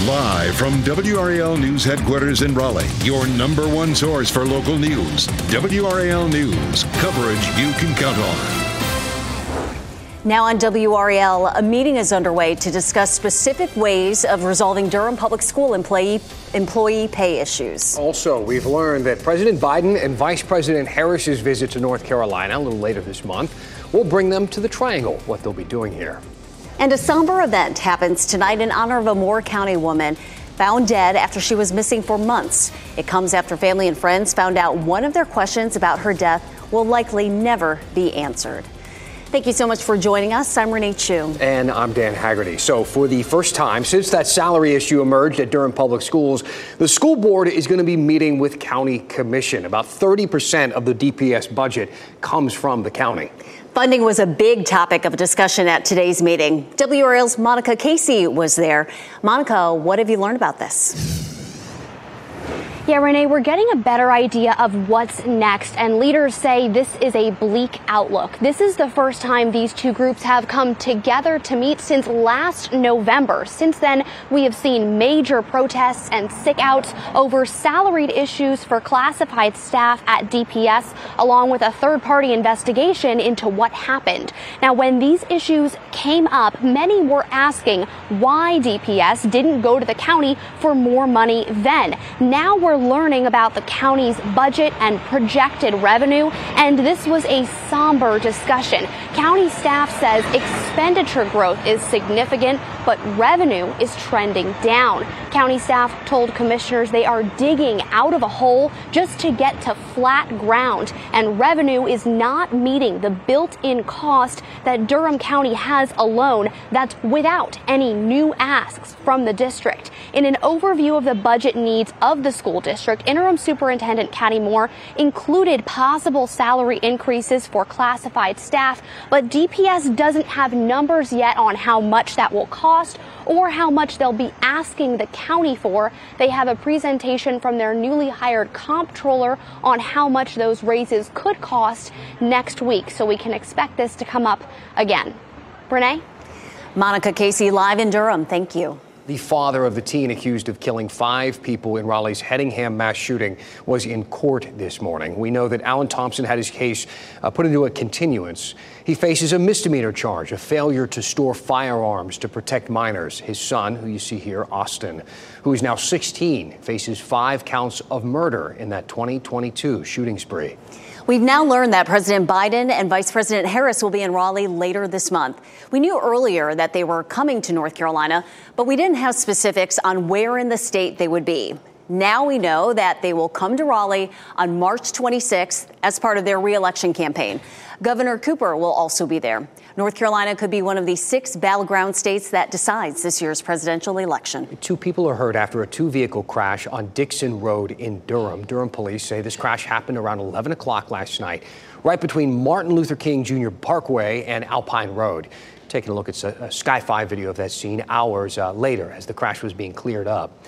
Live from WRAL News Headquarters in Raleigh, your number one source for local news. WRAL News, coverage you can count on. Now on WRAL, a meeting is underway to discuss specific ways of resolving Durham Public School employee pay issues. Also, we've learned that President Biden and Vice President Harris's visit to North Carolina a little later this month will bring them to the Triangle, what they'll be doing here. And a somber event happens tonight in honor of a Moore County woman found dead after she was missing for months. It comes after family and friends found out one of their questions about her death will likely never be answered. Thank you so much for joining us. I'm Renee Chu. And I'm Dan Haggerty. So for the first time since that salary issue emerged at Durham Public Schools, the school board is going to be meeting with county commission. About 30% of the DPS budget comes from the county. Funding was a big topic of discussion at today's meeting. WRAL's Monica Casey was there. Monica, what have you learned about this? Yeah, Renee, we're getting a better idea of what's next, and leaders say this is a bleak outlook. This is the first time these two groups have come together to meet since last November. Since then, we have seen major protests and sick-outs over salaried issues for classified staff at DPS, along with a third-party investigation into what happened. Now, when these issues came up, many were asking why DPS didn't go to the county for more money then. Now we're learning about the county's budget and projected revenue, and this was a somber discussion. County staff says expenditure growth is significant, but revenue is trending down. County staff told commissioners they are digging out of a hole just to get to flat ground, and revenue is not meeting the built-in cost that Durham County has alone. That's without any new asks from the district. In an overview of the budget needs of the school district, Interim Superintendent Kathy Moore included possible salary increases for classified staff, but DPS doesn't have numbers yet on how much that will cost or how much they'll be asking the county for. They have a presentation from their newly hired comptroller on how much those raises could cost next week, so we can expect this to come up again. Renee? Monica Casey live in Durham. Thank you. The father of the teen accused of killing 5 people in Raleigh's Hedingham mass shooting was in court this morning. We know that Alan Thompson had his case put into a continuance. He faces a misdemeanor charge of failure to store firearms to protect minors. His son, who you see here, Austin, who is now 16, faces 5 counts of murder in that 2022 shooting spree. We've now learned that President Biden and Vice President Harris will be in Raleigh later this month. We knew earlier that they were coming to North Carolina, but we didn't have specifics on where in the state they would be. Now we know that they will come to Raleigh on March 26th as part of their re-election campaign. Governor Cooper will also be there. North Carolina could be one of the 6 battleground states that decides this year's presidential election. 2 people are hurt after a 2-vehicle crash on Dixon Road in Durham. Durham police say this crash happened around 11 o'clock last night, right between Martin Luther King Jr. Parkway and Alpine Road. Taking a look at a Sky 5 video of that scene hours later as the crash was being cleared up.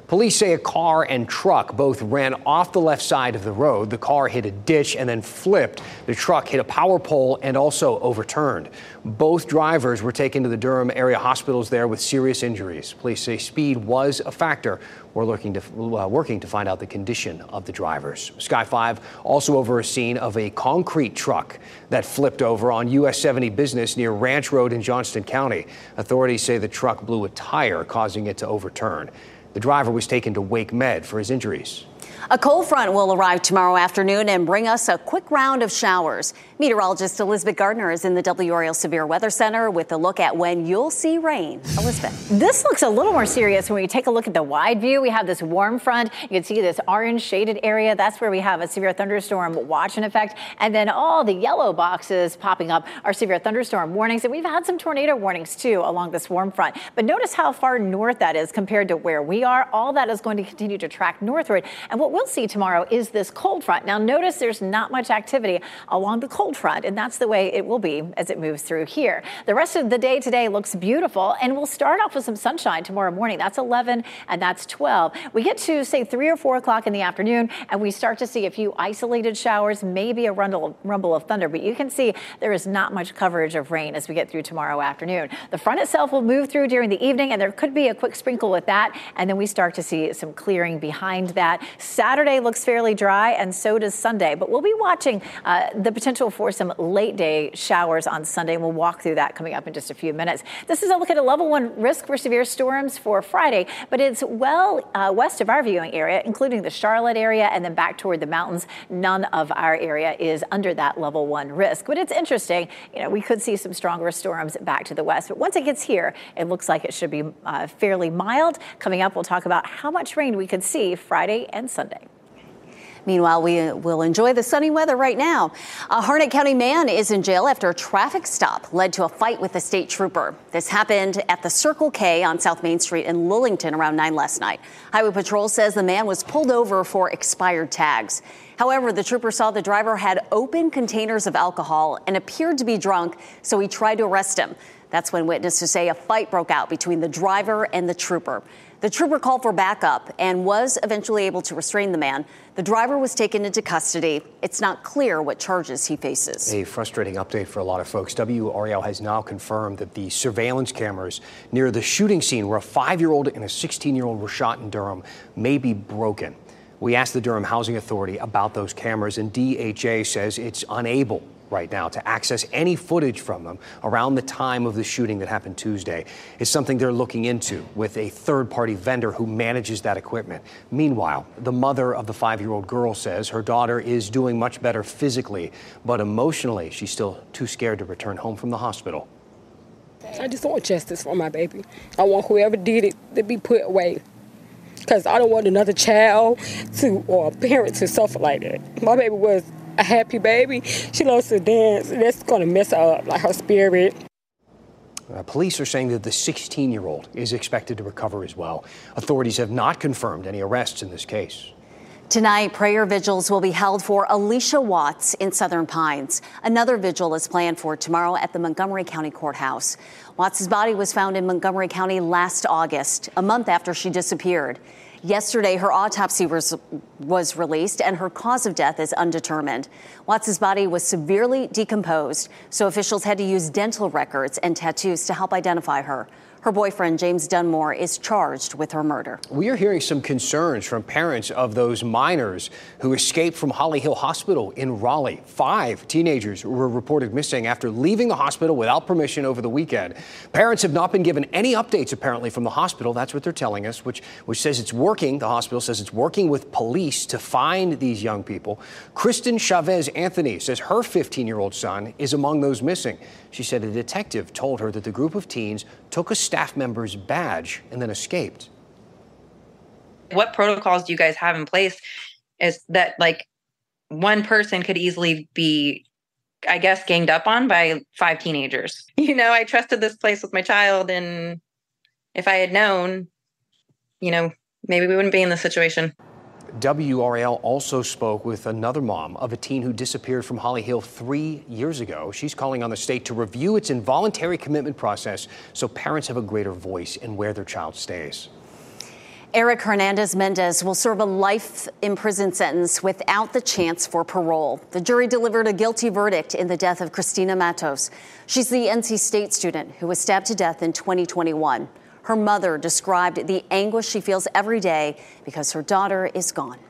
Police say a car and truck both ran off the left side of the road. The car hit a ditch and then flipped. The truck hit a power pole and also overturned. Both drivers were taken to the Durham area hospitals there with serious injuries. Police say speed was a factor. We're working to find out the condition of the drivers. Sky 5 also over a scene of a concrete truck that flipped over on US 70 Business near Ranch Road in Johnston County. Authorities say the truck blew a tire, causing it to overturn. The driver was taken to Wake Med for his injuries. A cold front will arrive tomorrow afternoon and bring us a quick round of showers. Meteorologist Elizabeth Gardner is in the WRAL Severe Weather Center with a look at when you'll see rain. Elizabeth. This looks a little more serious when we take a look at the wide view. We have this warm front. You can see this orange shaded area. That's where we have a severe thunderstorm watch in effect. And then all the yellow boxes popping up are severe thunderstorm warnings. And we've had some tornado warnings too along this warm front. But notice how far north that is compared to where we are. All that is going to continue to track northward. And what what we'll see tomorrow is this cold front. Now, notice there's not much activity along the cold front, and that's the way it will be as it moves through here. The rest of the day today looks beautiful, and we'll start off with some sunshine tomorrow morning. That's 11 and that's 12. We get to, say, 3 or 4 o'clock in the afternoon, and we start to see a few isolated showers, maybe a rumble of thunder, but you can see there is not much coverage of rain as we get through tomorrow afternoon. The front itself will move through during the evening, and there could be a quick sprinkle with that, and then we start to see some clearing behind that. Saturday looks fairly dry, and so does Sunday, but we'll be watching the potential for some late day showers on Sunday. We'll walk through that coming up in just a few minutes. This is a look at a level 1 risk for severe storms for Friday, but it's well west of our viewing area, including the Charlotte area and then back toward the mountains. None of our area is under that level 1 risk, but it's interesting. We could see some stronger storms back to the west, but once it gets here, it looks like it should be fairly mild. Coming up, we'll talk about how much rain we could see Friday and Sunday. Meanwhile, we will enjoy the sunny weather right now. A Harnett County man is in jail after a traffic stop led to a fight with a state trooper. This happened at the Circle K on South Main Street in Lillington around 9 last night. Highway Patrol says the man was pulled over for expired tags. However, the trooper saw the driver had open containers of alcohol and appeared to be drunk, so he tried to arrest him. That's when witnesses say a fight broke out between the driver and the trooper. The trooper called for backup and was eventually able to restrain the man. The driver was taken into custody. It's not clear what charges he faces. A frustrating update for a lot of folks. WRAL has now confirmed that the surveillance cameras near the shooting scene where a 5-year-old and a 16-year-old were shot in Durham may be broken. We asked the Durham Housing Authority about those cameras, and DHA says it's unable right now to access any footage from them around the time of the shooting that happened Tuesday. It's something they're looking into with a third-party vendor who manages that equipment. Meanwhile, the mother of the 5-year-old girl says her daughter is doing much better physically, but emotionally, she's still too scared to return home from the hospital. I just want justice for my baby. I want whoever did it to be put away, because I don't want another child or a parent to suffer like that. My baby was a happy baby. She loves to dance, and that's going to mess her up, like her spirit. Police are saying that the 16-year-old is expected to recover as well. Authorities have not confirmed any arrests in this case. Tonight, prayer vigils will be held for Alicia Watts in Southern Pines. Another vigil is planned for tomorrow at the Montgomery County Courthouse. Watts' body was found in Montgomery County last August, a month after she disappeared. Yesterday, her autopsy was released, and her cause of death is undetermined. Watts' body was severely decomposed, so officials had to use dental records and tattoos to help identify her. Her boyfriend, James Dunmore, is charged with her murder. We are hearing some concerns from parents of those minors who escaped from Holly Hill Hospital in Raleigh. 5 teenagers were reported missing after leaving the hospital without permission over the weekend. Parents have not been given any updates, apparently, from the hospital. That's what they're telling us, which says it's working. The hospital says it's working with police to find these young people. Kristen Chavez Anthony says her 15-year-old son is among those missing. She said a detective told her that the group of teens took a staff member's badge and then escaped. What protocols do you guys have in place is that, like, one person could easily be, I guess, ganged up on by 5 teenagers. I trusted this place with my child, and if I had known, maybe we wouldn't be in this situation. WRAL also spoke with another mom of a teen who disappeared from Holly Hill 3 years ago. She's calling on the state to review its involuntary commitment process so parents have a greater voice in where their child stays. Eric Hernandez Mendez will serve a life in prison sentence without the chance for parole. The jury delivered a guilty verdict in the death of Christina Matos. She's the NC State student who was stabbed to death in 2021. Her mother described the anguish she feels every day because her daughter is gone.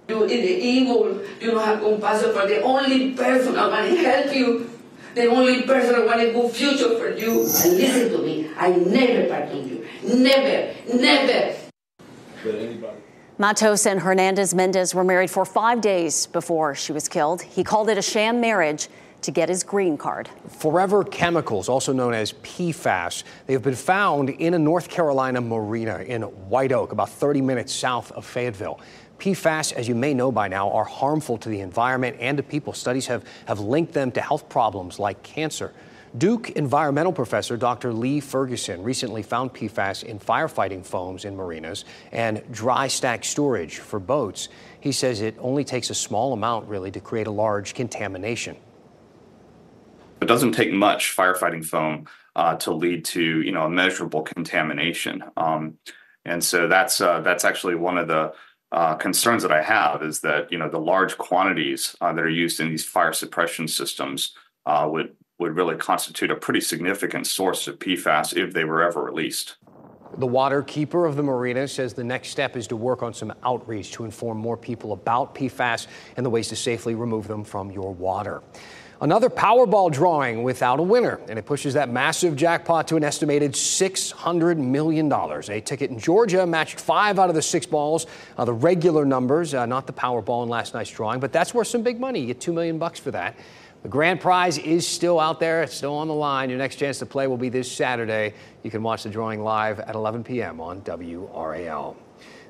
You in the evil, you don't have compassion for the only person that want to help you, the only person that want a good future for you. And listen to me, I never pardon you. Never, never. Matos and Hernandez Mendez were married for 5 days before she was killed. He called it a sham marriage to get his green card. Forever chemicals, also known as PFAS, they have been found in a North Carolina marina in White Oak, about 30 minutes south of Fayetteville. PFAS, as you may know by now, are harmful to the environment and to people. Studies have linked them to health problems like cancer. Duke environmental professor Dr. Lee Ferguson recently found PFAS in firefighting foams in marinas and dry stack storage for boats. He says it only takes a small amount, really, to create a large contamination. It doesn't take much firefighting foam to lead to, a measurable contamination. And so that's actually one of the concerns that I have, is that, the large quantities that are used in these fire suppression systems would really constitute a pretty significant source of PFAS if they were ever released. The water keeper of the marina says the next step is to work on some outreach to inform more people about PFAS and the ways to safely remove them from your water. Another Powerball drawing without a winner, and it pushes that massive jackpot to an estimated $600 million. A ticket in Georgia matched 5 out of the 6 balls, the regular numbers, not the Powerball in last night's drawing, but that's worth some big money. You get $2 million for that. The grand prize is still out there. It's still on the line. Your next chance to play will be this Saturday. You can watch the drawing live at 11 p.m. on WRAL.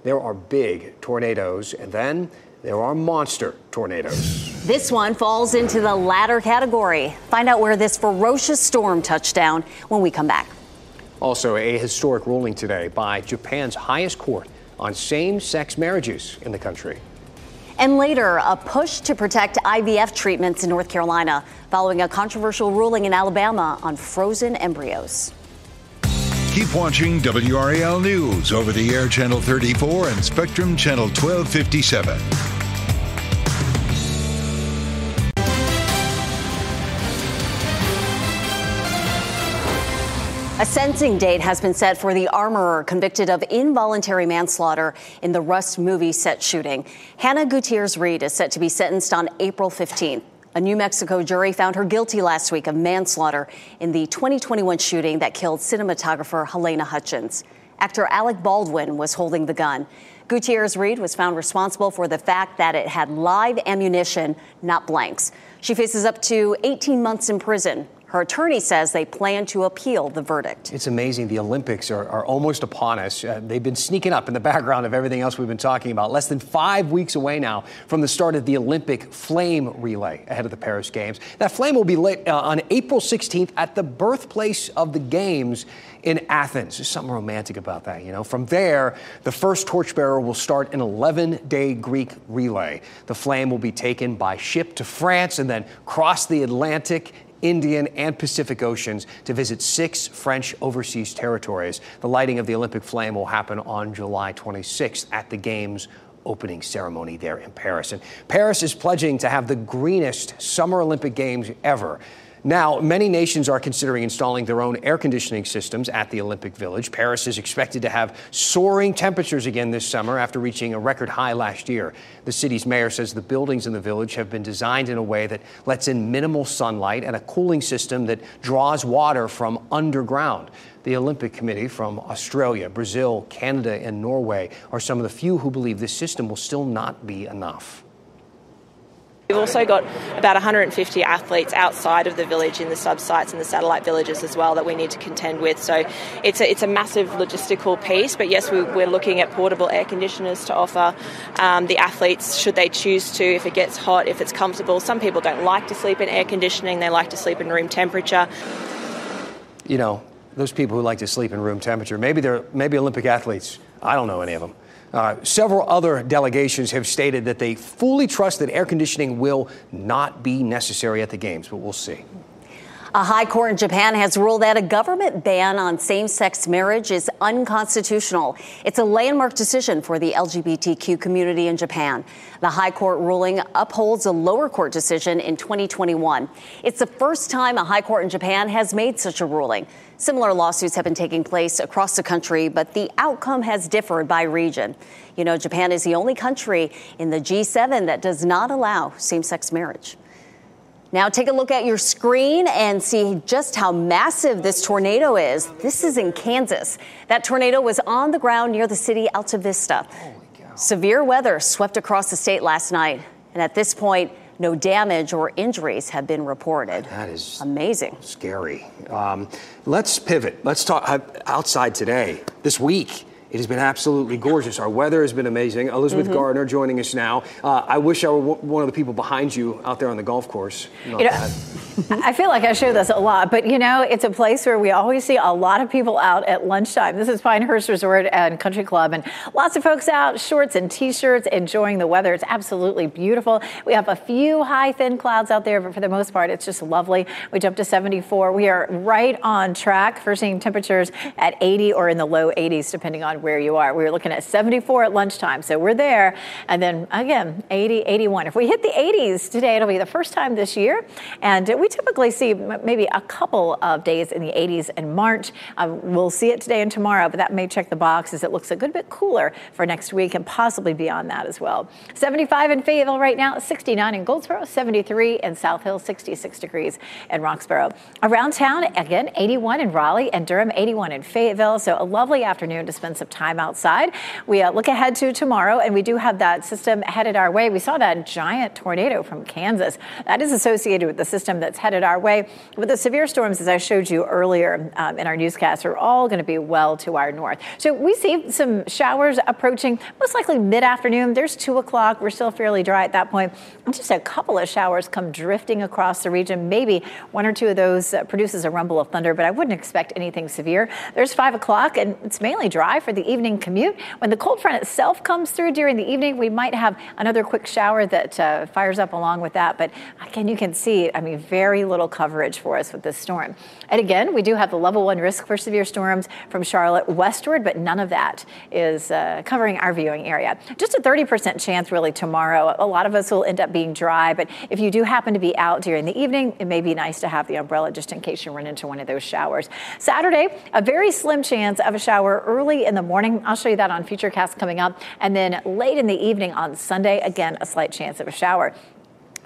There are big tornadoes, and then there are monster tornadoes. This one falls into the latter category. Find out where this ferocious storm touched down when we come back. Also, a historic ruling today by Japan's highest court on same-sex marriages in the country. And later, a push to protect IVF treatments in North Carolina following a controversial ruling in Alabama on frozen embryos. Keep watching WRAL News over the air Channel 34 and Spectrum Channel 1257. A sentencing date has been set for the armorer convicted of involuntary manslaughter in the Rust movie set shooting. Hannah Gutierrez-Reed is set to be sentenced on April 15th. A New Mexico jury found her guilty last week of manslaughter in the 2021 shooting that killed cinematographer Helena Hutchins. Actor Alec Baldwin was holding the gun. Gutierrez-Reed was found responsible for the fact that it had live ammunition, not blanks. She faces up to 18 months in prison. Her attorney says they plan to appeal the verdict. It's amazing. The Olympics are almost upon us. They've been sneaking up in the background of everything else we've been talking about. Less than 5 weeks away now from the start of the Olympic flame relay ahead of the Paris Games. That flame will be lit on April 16th at the birthplace of the Games in Athens. There's something romantic about that, From there, the first torchbearer will start an 11-day Greek relay. The flame will be taken by ship to France and then cross the Atlantic, Indian, and Pacific Oceans to visit 6 French overseas territories. The lighting of the Olympic flame will happen on July 26th at the Games opening ceremony there in Paris. And Paris is pledging to have the greenest Summer Olympic Games ever. Now, many nations are considering installing their own air conditioning systems at the Olympic Village. Paris is expected to have soaring temperatures again this summer after reaching a record high last year. The city's mayor says the buildings in the village have been designed in a way that lets in minimal sunlight and a cooling system that draws water from underground. The Olympic Committee from Australia, Brazil, Canada, and Norway are some of the few who believe this system will still not be enough. We've also got about 150 athletes outside of the village in the sub-sites and the satellite villages as well that we need to contend with. So it's a massive logistical piece. But yes, we're looking at portable air conditioners to offer the athletes should they choose to, if it gets hot, if it's comfortable. Some people don't like to sleep in air conditioning. They like to sleep in room temperature. Those people who like to sleep in room temperature, maybe Olympic athletes. I don't know any of them. Several other delegations have stated that they fully trust that air conditioning will not be necessary at the Games, but we'll see. A high court in Japan has ruled that a government ban on same-sex marriage is unconstitutional. It's a landmark decision for the LGBTQ community in Japan. The high court ruling upholds a lower court decision in 2021. It's the first time a high court in Japan has made such a ruling. Similar lawsuits have been taking place across the country, but the outcome has differed by region. Japan is the only country in the G7 that does not allow same-sex marriage. Now take a look at your screen and see just how massive this tornado is. This is in Kansas. That tornado was on the ground near the city Alta Vista. Severe weather swept across the state last night. And at this point, no damage or injuries have been reported. That is amazing. Scary. Let's pivot. Let's talk outside today. This week, It has been absolutely gorgeous. Our weather has been amazing. Elizabeth Gardner joining us now. I wish I were one of the people behind you out there on the golf course. I feel like I show this a lot, but it's a place where we always see a lot of people out at lunchtime. This is Pinehurst Resort and Country Club, and lots of folks out, shorts and t-shirts, enjoying the weather. It's absolutely beautiful. We have a few high, thin clouds out there, but for the most part, it's just lovely. We jumped to 74. We are right on track for seeing temperatures at 80 or in the low 80s, depending on where you are. We were looking at 74 at lunchtime, so we're there. And then again, 80, 81. If we hit the 80s today, it'll be the first time this year. And we typically see maybe a couple of days in the 80s in March. We'll see it today and tomorrow, but that may check the box as it looks a good bit cooler for next week and possibly beyond that as well. 75 in Fayetteville right now, 69 in Goldsboro, 73 in South Hill, 66 degrees in Roxborough. Around town, again, 81 in Raleigh and Durham, 81 in Fayetteville. So a lovely afternoon to spend some time outside. We look ahead to tomorrow, and we do have that system headed our way. We saw that giant tornado from Kansas. That is associated with the system that's headed our way. But the severe storms, as I showed you earlier in our newscast, are all going to be well to our north. So we see some showers approaching, most likely mid-afternoon. There's 2 o'clock. We're still fairly dry at that point. And just a couple of showers come drifting across the region. Maybe 1 or 2 of those produces a rumble of thunder, but I wouldn't expect anything severe. There's 5 o'clock, and it's mainly dry for the evening commute. When the cold front itself comes through during the evening, we might have another quick shower that fires up along with that. But again, you can see, very little coverage for us with this storm. And again, we do have the level 1 risk for severe storms from Charlotte westward, but none of that is covering our viewing area. Just a 30% chance really tomorrow. A lot of us will end up being dry, but if you do happen to be out during the evening, it may be nice to have the umbrella just in case you run into one of those showers. Saturday, a very slim chance of a shower early in the morning. I'll show you that on Futurecast coming up. And then late in the evening on Sunday, again, a slight chance of a shower.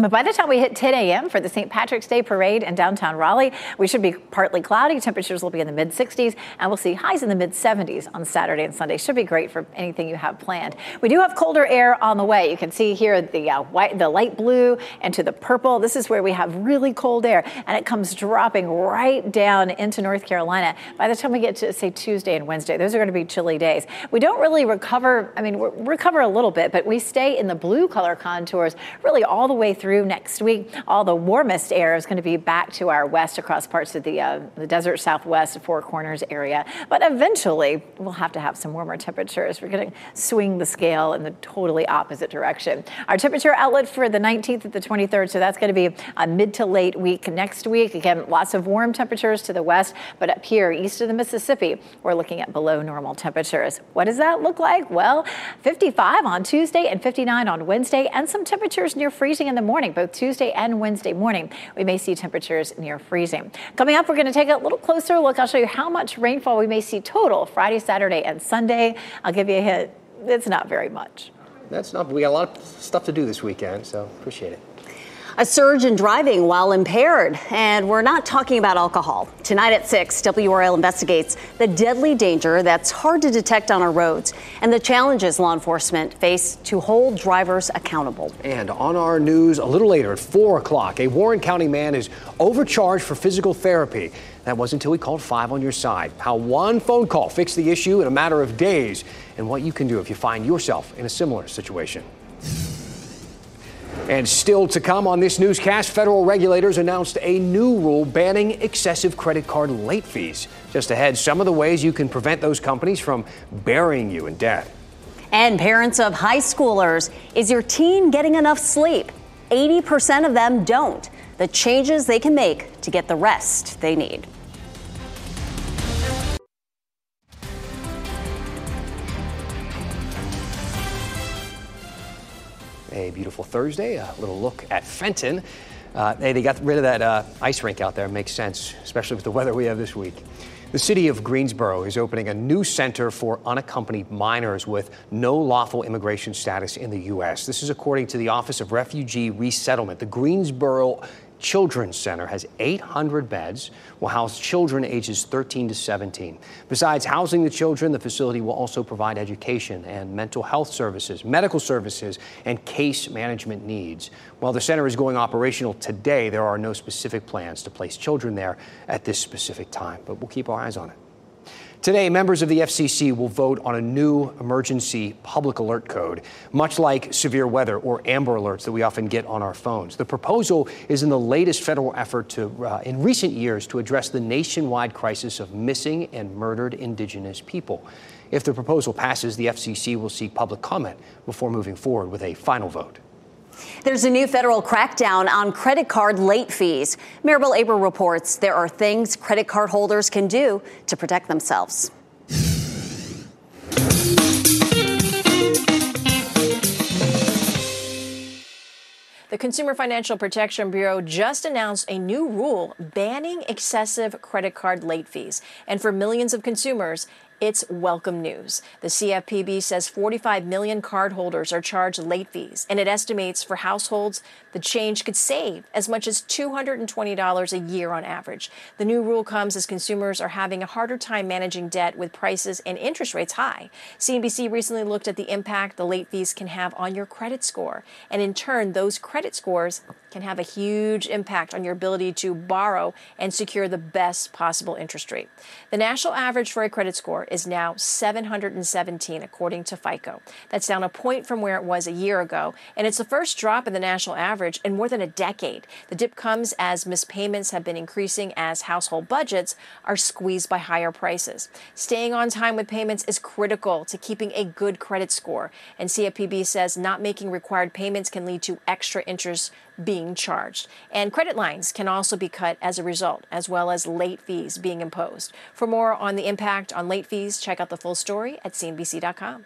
But by the time we hit 10 a.m. for the St. Patrick's Day Parade in downtown Raleigh, we should be partly cloudy. Temperatures will be in the mid-60s, and we'll see highs in the mid-70s on Saturday and Sunday. Should be great for anything you have planned. We do have colder air on the way. You can see here the light blue and to the purple. This is where we have really cold air, and it comes dropping right down into North Carolina. By the time we get to, say, Tuesday and Wednesday, those are going to be chilly days. We don't really recover. We recover a little bit, but we stay in the blue color contours really all the way through next week. All the warmest air is going to be back to our west across parts of the desert southwest, Four Corners area. But eventually, we'll have to have some warmer temperatures. We're going to swing the scale in the totally opposite direction. Our temperature outlook for the 19th to the 23rd, so that's going to be a mid to late week next week. Again, lots of warm temperatures to the west, but up here east of the Mississippi, we're looking at below normal temperatures. What does that look like? Well, 55 on Tuesday and 59 on Wednesday, and some temperatures near freezing in the morning. Both Tuesday and Wednesday morning, we may see temperatures near freezing. Coming up, we're going to take a little closer look. I'll show you how much rainfall we may see total Friday, Saturday, and Sunday. I'll give you a hint. It's not very much. That's not. We got a lot of stuff to do this weekend, so appreciate it. A surge in driving while impaired, and we're not talking about alcohol. Tonight at 6, WRAL investigates the deadly danger that's hard to detect on our roads and the challenges law enforcement face to hold drivers accountable. And on our news a little later at 4 o'clock, a Warren County man is overcharged for physical therapy. That was until he called 5 on your side. How one phone call fixed the issue in a matter of days, and what you can do if you find yourself in a similar situation. And still to come on this newscast, federal regulators announced a new rule banning excessive credit card late fees. Just ahead, some of the ways you can prevent those companies from burying you in debt. And parents of high schoolers, is your teen getting enough sleep? 80% of them don't. The changes they can make to get the rest they need. A beautiful Thursday, a little look at Fenton. They got rid of that ice rink out there. Makes sense, especially with the weather we have this week. The city of Greensboro is opening a new center for unaccompanied minors with no lawful immigration status in the U.S. This is according to the Office of Refugee Resettlement. The Greensboro Children's Center has 800 beds, will house children ages 13 to 17. Besides housing the children, the facility will also provide education and mental health services, medical services, and case management needs. While the center is going operational today, there are no specific plans to place children there at this specific time, but we'll keep our eyes on it. Today, members of the FCC will vote on a new emergency public alert code, much like severe weather or Amber Alerts that we often get on our phones. The proposal is in the latest federal effort in recent years to address the nationwide crisis of missing and murdered Indigenous people. If the proposal passes, the FCC will seek public comment before moving forward with a final vote. There's a new federal crackdown on credit card late fees. Maribel Aber reports there are things credit card holders can do to protect themselves. The Consumer Financial Protection Bureau just announced a new rule banning excessive credit card late fees. And for millions of consumers, it's welcome news. The CFPB says 45 million cardholders are charged late fees, and it estimates for households the change could save as much as $220 a year on average. The new rule comes as consumers are having a harder time managing debt with prices and interest rates high. CNBC recently looked at the impact the late fees can have on your credit score, and in turn, those credit scores can have a huge impact on your ability to borrow and secure the best possible interest rate. The national average for a credit score is now 717, according to FICO. That's down a point from where it was a year ago, and it's the first drop in the national average in more than a decade. The dip comes as missed payments have been increasing as household budgets are squeezed by higher prices. Staying on time with payments is critical to keeping a good credit score, and CFPB says not making required payments can lead to extra interest being charged. And credit lines can also be cut as a result, as well as late fees being imposed. For more on the impact on late fees, check out the full story at CNBC.com.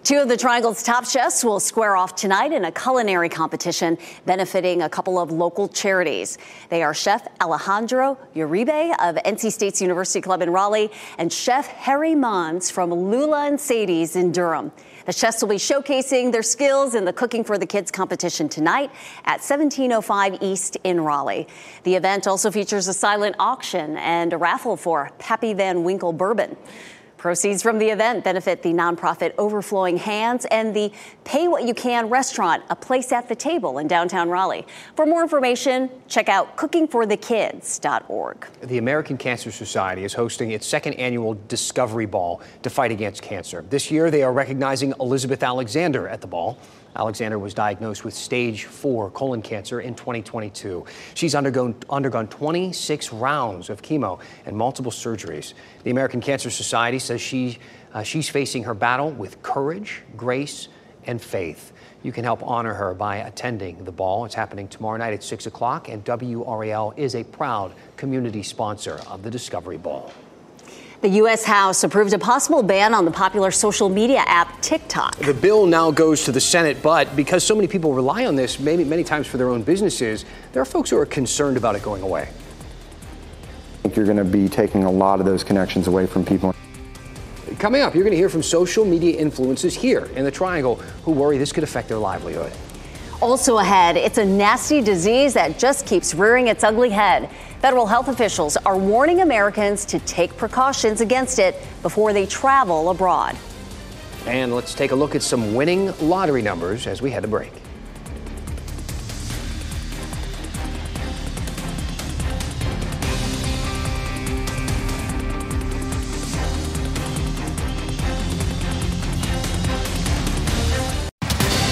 Two of the Triangle's top chefs will square off tonight in a culinary competition benefiting a couple of local charities. They are Chef Alejandro Uribe of NC State's University Club in Raleigh and Chef Harry Mons from Lula and Sadie's in Durham. The chefs will be showcasing their skills in the Cooking for the Kids competition tonight at 1705 East in Raleigh. The event also features a silent auction and a raffle for Pappy Van Winkle bourbon. Proceeds from the event benefit the nonprofit Overflowing Hands and the Pay What You Can restaurant, A Place at the Table in downtown Raleigh. For more information, check out cookingforthekids.org. The American Cancer Society is hosting its second annual Discovery Ball to fight against cancer. This year, they are recognizing Elizabeth Alexander at the ball. Alexander was diagnosed with stage 4 colon cancer in 2022. She's undergone 26 rounds of chemo and multiple surgeries. The American Cancer Society says she's facing her battle with courage, grace, and faith. You can help honor her by attending the ball. It's happening tomorrow night at 6 o'clock, and WRAL is a proud community sponsor of the Discovery Ball. The U.S. House approved a possible ban on the popular social media app TikTok. The bill now goes to the Senate, but because so many people rely on this many times for their own businesses, there are folks who are concerned about it going away. I think you're going to be taking a lot of those connections away from people. Coming up, you're going to hear from social media influencers here in the Triangle who worry this could affect their livelihood. Also ahead, it's a nasty disease that just keeps rearing its ugly head. Federal health officials are warning Americans to take precautions against it before they travel abroad. And let's take a look at some winning lottery numbers as we head to break.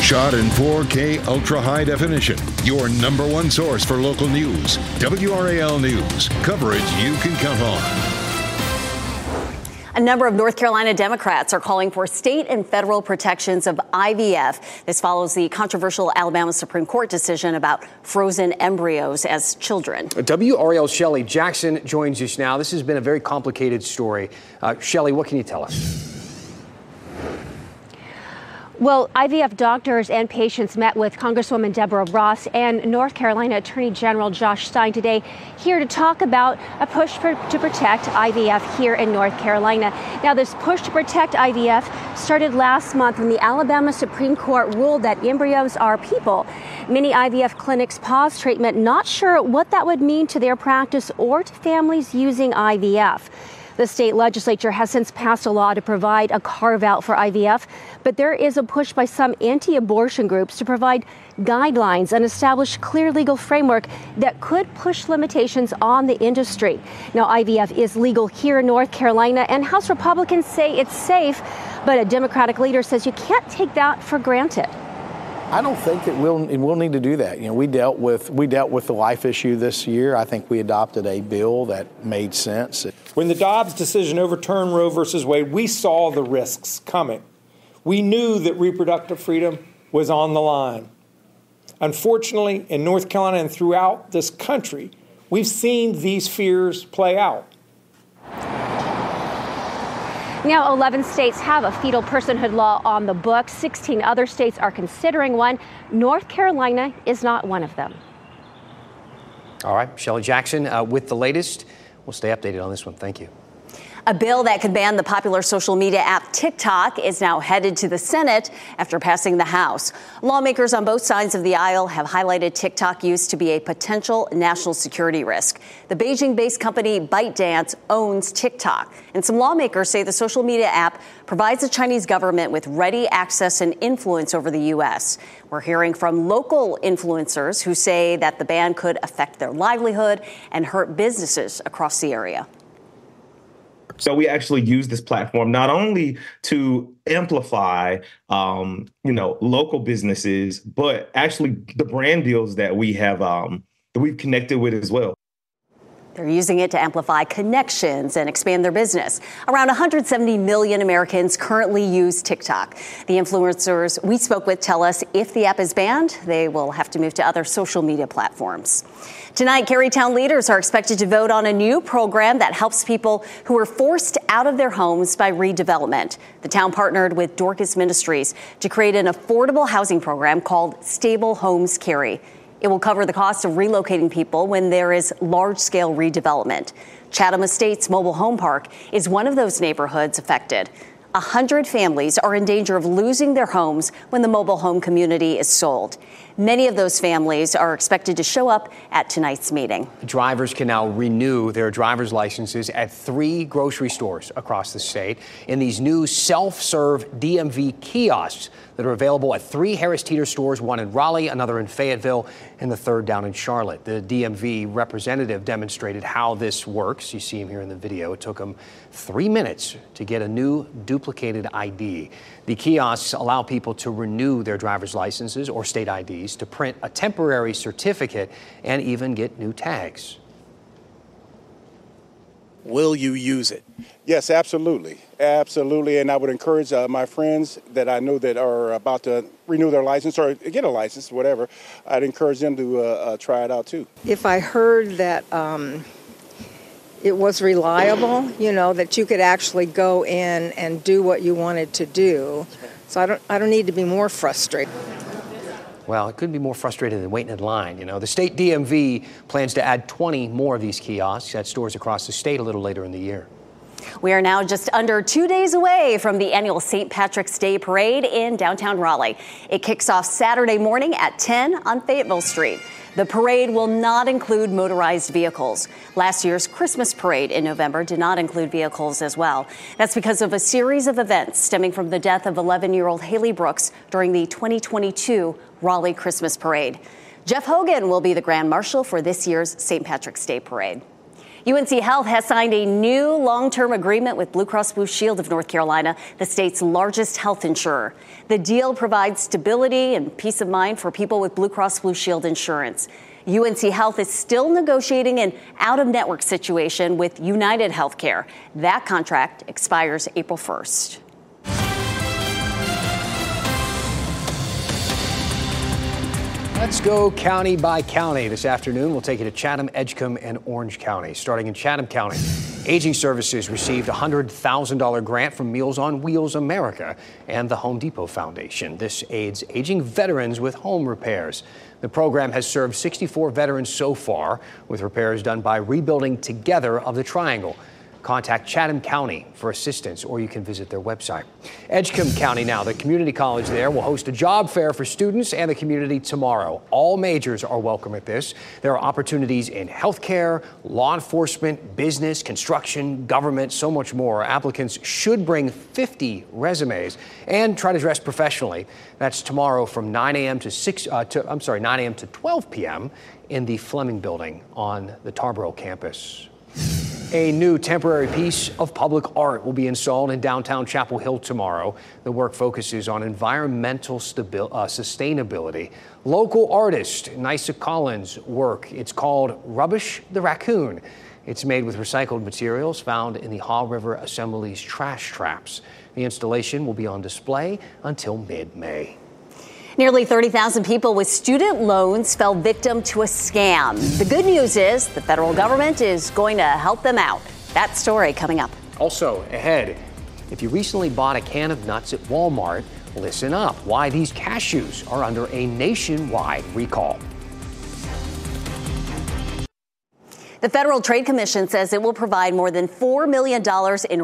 Shot in 4K ultra high definition. Your number one source for local news. WRAL News. Coverage you can count on. A number of North Carolina Democrats are calling for state and federal protections of IVF. This follows the controversial Alabama Supreme Court decision about frozen embryos as children. WRAL's Shelley Jackson joins us now. This has been a very complicated story. Shelley, what can you tell us? Well, IVF doctors and patients met with Congresswoman Deborah Ross and North Carolina Attorney General Josh Stein today here to talk about a push to protect IVF here in North Carolina. Now, this push to protect IVF started last month when the Alabama Supreme Court ruled that embryos are people. Many IVF clinics paused treatment, not sure what that would mean to their practice or to families using IVF. The state legislature has since passed a law to provide a carve-out for IVF, but there is a push by some anti-abortion groups to provide guidelines and establish clear legal framework that could push limitations on the industry. Now, IVF is legal here in North Carolina, and House Republicans say it's safe, but a Democratic leader says you can't take that for granted. I don't think that we'll need to do that. You know, we dealt with the life issue this year. I think we adopted a bill that made sense. When the Dobbs decision overturned Roe versus Wade, we saw the risks coming. We knew that reproductive freedom was on the line. Unfortunately, in North Carolina and throughout this country, we've seen these fears play out. Now, 11 states have a fetal personhood law on the books. 16 other states are considering one. North Carolina is not one of them. All right, Shelley Jackson with the latest. We'll stay updated on this one. Thank you. A bill that could ban the popular social media app TikTok is now headed to the Senate after passing the House. Lawmakers on both sides of the aisle have highlighted TikTok use to be a potential national security risk. The Beijing-based company ByteDance owns TikTok, and some lawmakers say the social media app provides the Chinese government with ready access and influence over the U.S. We're hearing from local influencers who say that the ban could affect their livelihood and hurt businesses across the area. So we actually use this platform not only to amplify, local businesses, but actually the brand deals that we have that we've connected with as well. They're using it to amplify connections and expand their business. Around 170 million Americans currently use TikTok. The influencers we spoke with tell us if the app is banned, they will have to move to other social media platforms. Tonight, Carytown leaders are expected to vote on a new program that helps people who were forced out of their homes by redevelopment. The town partnered with Dorcas Ministries to create an affordable housing program called Stable Homes Cary. It will cover the cost of relocating people when there is large-scale redevelopment. Chatham Estates Mobile Home Park is one of those neighborhoods affected. 100 families are in danger of losing their homes when the mobile home community is sold. Many of those families are expected to show up at tonight's meeting. Drivers can now renew their driver's licenses at 3 grocery stores across the state in these new self-serve DMV kiosks that are available at 3 Harris Teeter stores, one in Raleigh, another in Fayetteville, and the third down in Charlotte. The DMV representative demonstrated how this works. You see him here in the video. It took him 3 minutes to get a new duplicated ID. The kiosks allow people to renew their driver's licenses or state IDs, to print a temporary certificate, and even get new tags. Will you use it? Yes, absolutely. Absolutely. And I would encourage my friends that I know that are about to renew their license or get a license, whatever, I'd encourage them to try it out too. If I heard that it was reliable, that you could actually go in and do what you wanted to do. So I don't need to be more frustrated. Well, it could be more frustrating than waiting in line. The state DMV plans to add 20 more of these kiosks at stores across the state a little later in the year. We are now just under 2 days away from the annual St. Patrick's Day Parade in downtown Raleigh. It kicks off Saturday morning at 10 on Fayetteville Street. The parade will not include motorized vehicles. Last year's Christmas parade in November did not include vehicles as well. That's because of a series of events stemming from the death of 11-year-old Haley Brooks during the 2022 Raleigh Christmas parade. Jeff Hogan will be the Grand Marshal for this year's St. Patrick's Day Parade. UNC Health has signed a new long-term agreement with Blue Cross Blue Shield of North Carolina, the state's largest health insurer. The deal provides stability and peace of mind for people with Blue Cross Blue Shield insurance. UNC Health is still negotiating an out-of-network situation with United Healthcare. That contract expires April 1st. Let's go county by county. This afternoon, we'll take you to Chatham, Edgecombe, and Orange County. Starting in Chatham County, Aging Services received a $100,000 grant from Meals on Wheels America and the Home Depot Foundation. This aids aging veterans with home repairs. The program has served 64 veterans so far, with repairs done by Rebuilding Together of the Triangle. Contact Chatham County for assistance, or you can visit their website. Edgecombe County now, the community college there, will host a job fair for students and the community tomorrow. All majors are welcome at this. There are opportunities in healthcare, law enforcement, business, construction, government, so much more. Applicants should bring 50 resumes and try to dress professionally. That's tomorrow from 9 a.m. to 9 a.m. to 12 p.m. in the Fleming Building on the Tarboro campus. A new temporary piece of public art will be installed in downtown Chapel Hill tomorrow. The work focuses on environmental sustainability. Local artist Nysa Collins' work, it's called Rubbish the Raccoon. It's made with recycled materials found in the Haw River Assembly's trash traps. The installation will be on display until mid-May. Nearly 30,000 people with student loans fell victim to a scam. The good news is the federal government is going to help them out. That story coming up. Also ahead, if you recently bought a can of nuts at Walmart, listen up. Why these cashews are under a nationwide recall. The Federal Trade Commission says it will provide more than $4 million in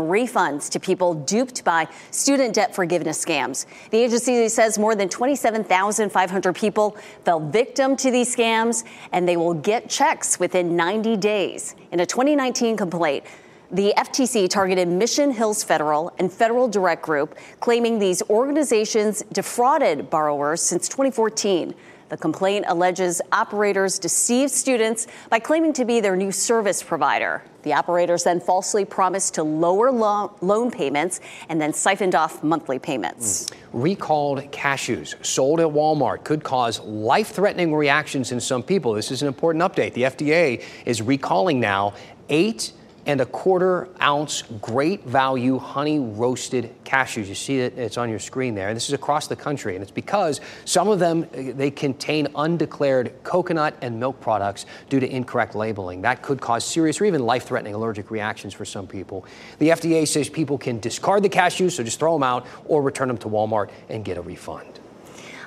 refunds to people duped by student debt forgiveness scams. The agency says more than 27,500 people fell victim to these scams, and they will get checks within 90 days. In a 2019 complaint, the FTC targeted Mission Hills Federal and Federal Direct Group, claiming these organizations defrauded borrowers since 2014. The complaint alleges operators deceived students by claiming to be their new service provider. The operators then falsely promised to lower loan payments and then siphoned off monthly payments. Recalled cashews sold at Walmart could cause life-threatening reactions in some people. This is an important update. The FDA is recalling now 8 1/4 ounce great value honey roasted cashews. You see it, it's on your screen there. And this is across the country. And it's because some of them, they contain undeclared coconut and milk products due to incorrect labeling. That could cause serious or even life-threatening allergic reactions for some people. The FDA says people can discard the cashews, so just throw them out or return them to Walmart and get a refund.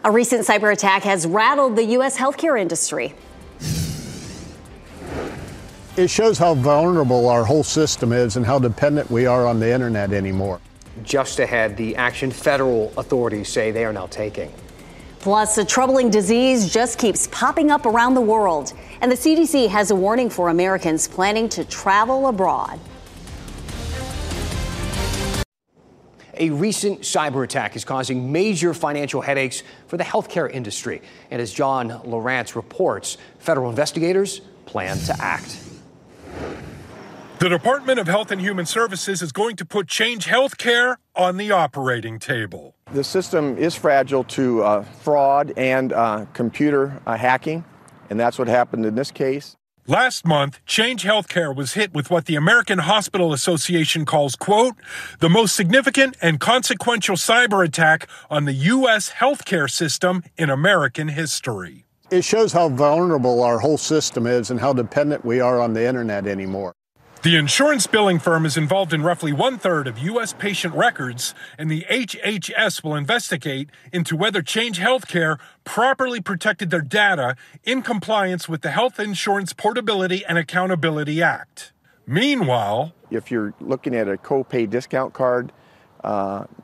A recent cyber attack has rattled the U.S. healthcare industry. It shows how vulnerable our whole system is and how dependent we are on the internet anymore. Just ahead, the action federal authorities say they are now taking. Plus, a troubling disease just keeps popping up around the world. And the CDC has a warning for Americans planning to travel abroad. A recent cyber attack is causing major financial headaches for the healthcare industry. And as John Lawrence reports, federal investigators plan to act. The Department of Health and Human Services is going to put Change Healthcare on the operating table. The system is fragile to fraud and computer hacking, and that's what happened in this case. Last month, Change Healthcare was hit with what the American Hospital Association calls, quote, the most significant and consequential cyber attack on the U.S. healthcare system in American history. It shows how vulnerable our whole system is and how dependent we are on the internet anymore. The insurance billing firm is involved in roughly 1/3 of U.S. patient records, and the HHS will investigate into whether Change Healthcare properly protected their data in compliance with the Health Insurance Portability and Accountability Act. Meanwhile, if you're looking at a copay discount card,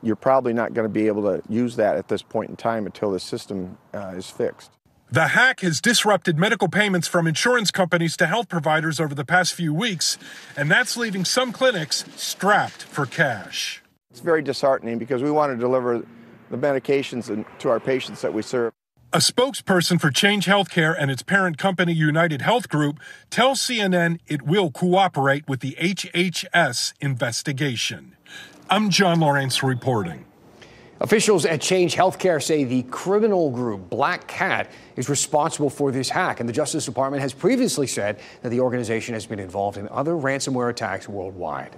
you're probably not going to be able to use that at this point in time until the system is fixed. The hack has disrupted medical payments from insurance companies to health providers over the past few weeks, and that's leaving some clinics strapped for cash. It's very disheartening because we want to deliver the medications to our patients that we serve. A spokesperson for Change Healthcare and its parent company United Health Group tells CNN it will cooperate with the HHS investigation. I'm John Lawrence reporting. Officials at Change Healthcare say the criminal group Black Cat is responsible for this hack, and the Justice Department has previously said that the organization has been involved in other ransomware attacks worldwide.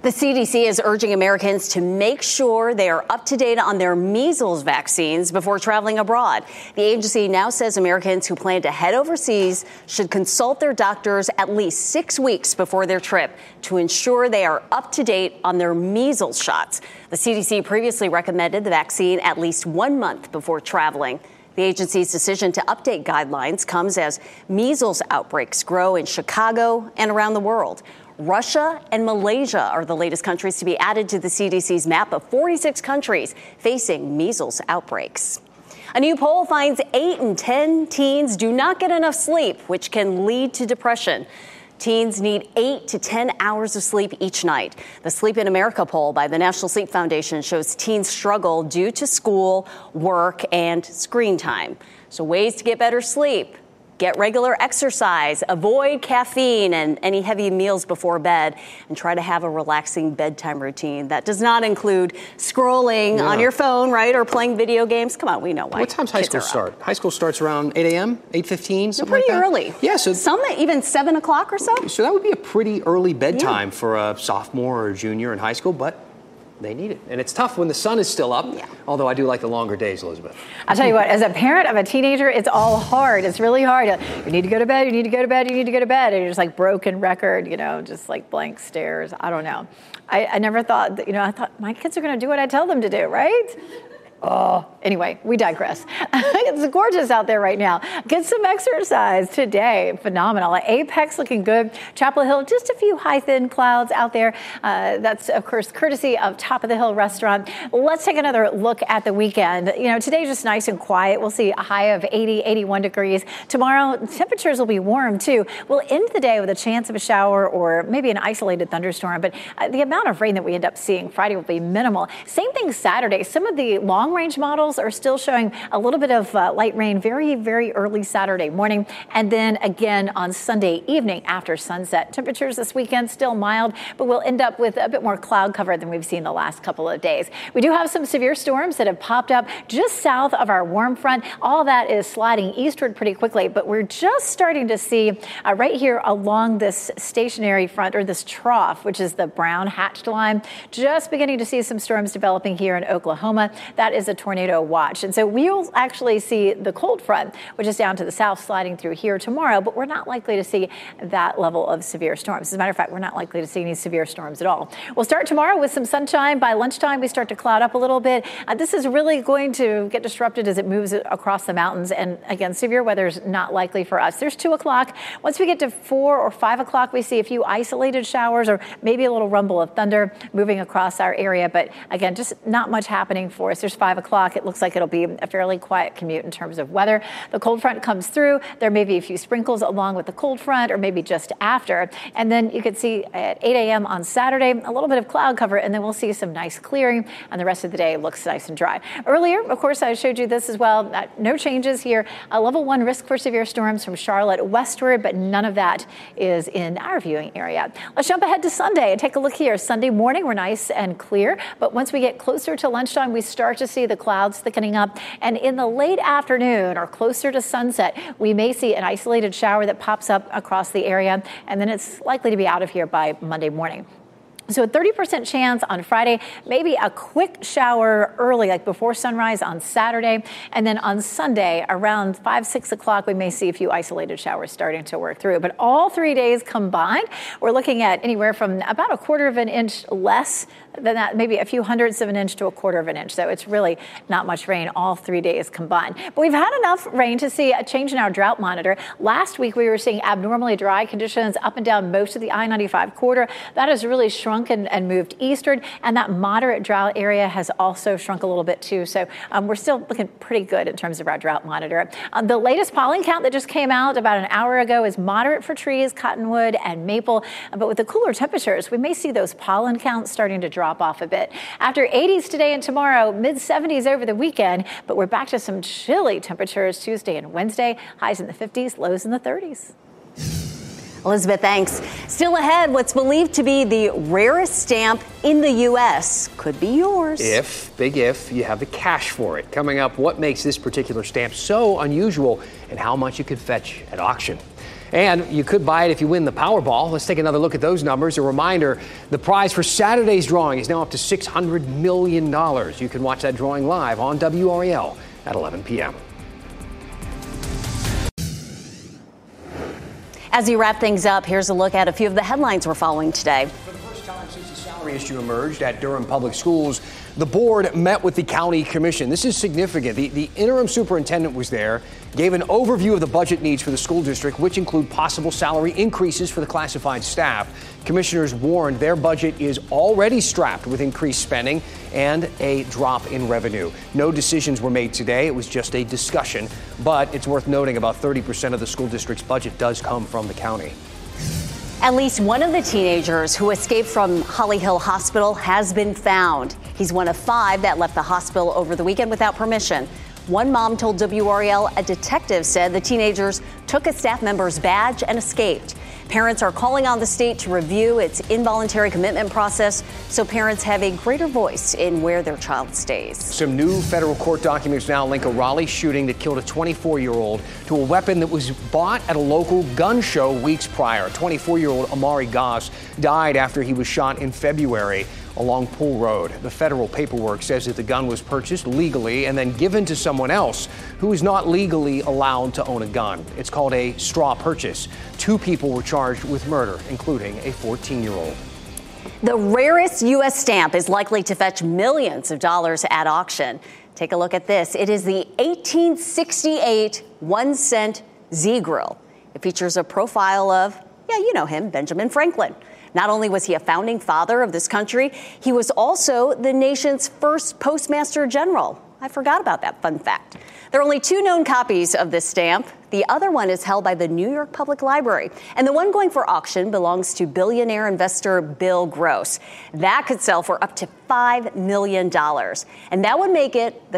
The CDC is urging Americans to make sure they are up to date on their measles vaccines before traveling abroad. The agency now says Americans who plan to head overseas should consult their doctors at least 6 weeks before their trip to ensure they are up to date on their measles shots. The CDC previously recommended the vaccine at least 1 month before traveling. The agency's decision to update guidelines comes as measles outbreaks grow in Chicago and around the world. Russia and Malaysia are the latest countries to be added to the CDC's map of 46 countries facing measles outbreaks. A new poll finds 8 in 10 teens do not get enough sleep, which can lead to depression. Teens need 8 to 10 hours of sleep each night. The Sleep in America poll by the National Sleep Foundation shows teens struggle due to school, work, and screen time. So ways to get better sleep: get regular exercise, avoid caffeine and any heavy meals before bed, and try to have a relaxing bedtime routine. That does not include scrolling on your phone, right, or playing video games. Come on, we know why. What time's high school start? High school starts around 8 a.m., 8:15, something like that? Pretty early. Yeah, so some even 7 o'clock or so. So that would be a pretty early bedtime for a sophomore or junior in high school, but they need it. And it's tough when the sun is still up, although I do like the longer days, Elizabeth. I'll tell you what, as a parent of a teenager, it's all hard. It's really hard. You need to go to bed, you need to go to bed, you need to go to bed. And you're just like broken record, just like blank stares. I don't know. I never thought that, I thought my kids are going to do what I tell them to do, right? Oh, anyway, we digress. It's gorgeous out there right now. Get some exercise today. Phenomenal. Apex looking good. Chapel Hill, just a few high, thin clouds out there. That's, of course, courtesy of Top of the Hill restaurant. Let's take another look at the weekend. Today's just nice and quiet. We'll see a high of 80, 81 degrees. Tomorrow, temperatures will be warm, too. We'll end the day with a chance of a shower or maybe an isolated thunderstorm. But the amount of rain that we end up seeing Friday will be minimal. Same thing Saturday. Some of the long-range models are still showing a little bit of light rain very, very early Saturday morning. And then again on Sunday evening after sunset. Temperatures this weekend still mild, but we'll end up with a bit more cloud cover than we've seen the last couple of days. We do have some severe storms that have popped up just south of our warm front. All that is sliding eastward pretty quickly, but we're just starting to see right here along this stationary front, or this trough, which is the brown hatched line, just beginning to see some storms developing here in Oklahoma. That is a tornado watch. And so we'll actually see the cold front, which is down to the south, sliding through here tomorrow, but we're not likely to see that level of severe storms. As a matter of fact, we're not likely to see any severe storms at all. We'll start tomorrow with some sunshine. By lunchtime, we start to cloud up a little bit. This is really going to get disrupted as it moves across the mountains. And again, severe weather is not likely for us. There's 2 o'clock. Once we get to 4 or 5 o'clock, we see a few isolated showers or maybe a little rumble of thunder moving across our area. But again, just not much happening for us. There's 5 o'clock. It looks like it'll be a fairly quiet commute in terms of weather. The cold front comes through. There may be a few sprinkles along with the cold front or maybe just after. And then you can see at 8 a.m. on Saturday, a little bit of cloud cover, and then we'll see some nice clearing, and the rest of the day looks nice and dry. Earlier, of course, I showed you this as well. No changes here. A level 1 risk for severe storms from Charlotte westward, but none of that is in our viewing area. Let's jump ahead to Sunday and take a look here. Sunday morning, we're nice and clear, but once we get closer to lunchtime, we start to see the clouds thickening up. And in the late afternoon or closer to sunset, we may see an isolated shower that pops up across the area, and then it's likely to be out of here by Monday morning. So a 30% chance on Friday, maybe a quick shower early, like before sunrise on Saturday. And then on Sunday, around 5, 6 o'clock, we may see a few isolated showers starting to work through. But all 3 days combined, we're looking at anywhere from about 1/4 of an inch less than that, maybe a few hundredths of an inch to 1/4 of an inch. So it's really not much rain all 3 days combined. But we've had enough rain to see a change in our drought monitor. Last week, we were seeing abnormally dry conditions up and down most of the I-95 corridor. That has really shrunk and moved eastward, and that moderate drought area has also shrunk a little bit too. So we're still looking pretty good in terms of our drought monitor. The latest pollen count that just came out about an hour ago is moderate for trees, cottonwood, and maple. But with the cooler temperatures, we may see those pollen counts starting to drop off a bit. After 80s today and tomorrow, mid-70s over the weekend, but we're back to some chilly temperatures Tuesday and Wednesday, highs in the 50s, lows in the 30s. Elizabeth, thanks. Still ahead, what's believed to be the rarest stamp in the U.S. could be yours. Big if, you have the cash for it. Coming up, what makes this particular stamp so unusual and how much it could fetch at auction. And you could buy it if you win the Powerball. Let's take another look at those numbers. A reminder, the prize for Saturday's drawing is now up to $600 million. You can watch that drawing live on WRAL at 11 p.m. As we wrap things up, here's a look at a few of the headlines we're following today. For the first time since the South salary issue emerged at Durham Public Schools. The board met with the county commission. This is significant. The interim superintendent was there, gave an overview of the budget needs for the school district, which include possible salary increases for the classified staff. Commissioners warned their budget is already strapped with increased spending and a drop in revenue. No decisions were made today. It was just a discussion. But it's worth noting about 30% of the school district's budget does come from the county. At least one of the teenagers who escaped from Holly Hill Hospital has been found. He's one of 5 that left the hospital over the weekend without permission. One mom told WRAL a detective said the teenagers took a staff member's badge and escaped. Parents are calling on the state to review its involuntary commitment process so parents have a greater voice in where their child stays. Some new federal court documents now link a Raleigh shooting that killed a 24-year-old to a weapon that was bought at a local gun show weeks prior. 24-year-old Amari Goss died after he was shot in February along Pool Road. The federal paperwork says that the gun was purchased legally and then given to someone else who is not legally allowed to own a gun. It's called a straw purchase. 2 people were charged with murder, including a 14-year-old. The rarest U.S. stamp is likely to fetch millions of dollars at auction. Take a look at this. It is the 1868 1-cent Z Grill. It features a profile of, you know him, Benjamin Franklin. Not only was he a founding father of this country, he was also the nation's first postmaster general. I forgot about that fun fact. There are only 2 known copies of this stamp. The other one is held by the New York Public Library. And the one going for auction belongs to billionaire investor Bill Gross. That could sell for up to $5 million. And that would make it the